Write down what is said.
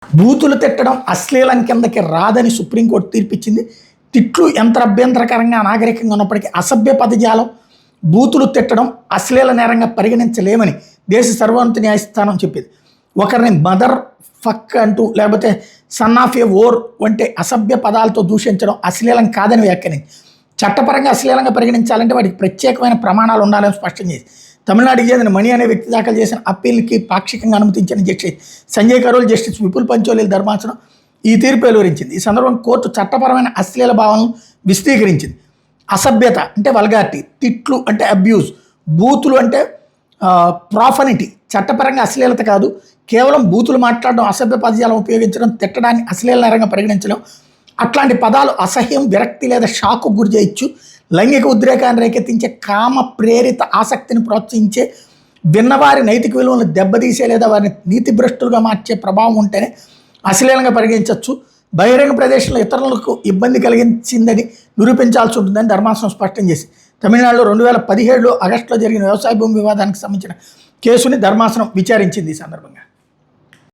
బూతులు తిట్టడం అశ్లీలం కిందకి రాదని సుప్రీంకోర్టు తీర్పిచ్చింది. తిట్లు ఎంత అభ్యంతరకరంగా నాగరికంగా ఉన్నప్పటికీ అసభ్య పదజాలం బూతులు తిట్టడం అశ్లీల నేరంగా పరిగణించలేమని దేశ సర్వోన్నత న్యాయస్థానం చెప్పింది. ఒకరిని మదర్ ఫక్ అంటూ లేకపోతే సన్ ఆఫ్ ఏ ఓర్ వంటి అసభ్య పదాలతో దూషించడం అశ్లీలం కాదని వ్యాఖ్యానించి చట్టపరంగా అశ్లీలంగా పరిగణించాలంటే వాటికి ప్రత్యేకమైన ప్రమాణాలు ఉండాలని స్పష్టం చేసి తమిళనాడుకి చెందిన మణి అనే వ్యక్తి దాఖలు చేసిన అప్పీల్కి పాక్షికంగా అనుమతించిన జస్టిస్ సంజయ్ కరోల్, జస్టిస్ విపుల్ పంచోలీల ధర్మాసనం ఈ తీర్పు వెలువరించింది. ఈ సందర్భంగా కోర్టు చట్టపరమైన అశ్లీల భావనను విశదీకరించింది. అసభ్యత అంటే వల్గారిటీ, తిట్లు అంటే అబ్యూజ్, బూతులు అంటే ప్రాఫనిటీ చట్టపరంగా అశ్లీలత కాదు. కేవలం బూతులు మాట్లాడడం, అసభ్య పదజాలం ఉపయోగించడం, తిట్టడాన్ని అశ్లీల నేరంగా పరిగణించడం. అట్లాంటి పదాలు అసహ్యం, విరక్తి లేదా షాకు గురి చేయొచ్చు. లైంగిక ఉద్రేకాన్ని రేకెత్తించే, కామ ప్రేరిత ఆసక్తిని ప్రోత్సహించే, విన్నవారి నైతిక విలువలను దెబ్బతీసే లేదా వారిని నీతిభ్రష్టులుగా మార్చే ప్రభావం ఉంటేనే అశ్లీలంగా పరిగణించవచ్చు. బహిరంగ ప్రదేశంలో ఇతరులకు ఇబ్బంది కలిగించిందని నిరూపించాల్సి ఉంటుందని ధర్మాసనం స్పష్టం చేసి తమిళనాడులో 2017 ఆగస్టులో జరిగిన వ్యవసాయ భూమి వివాదానికి సంబంధించిన కేసుని ధర్మాసనం విచారించింది. ఈ సందర్భంగా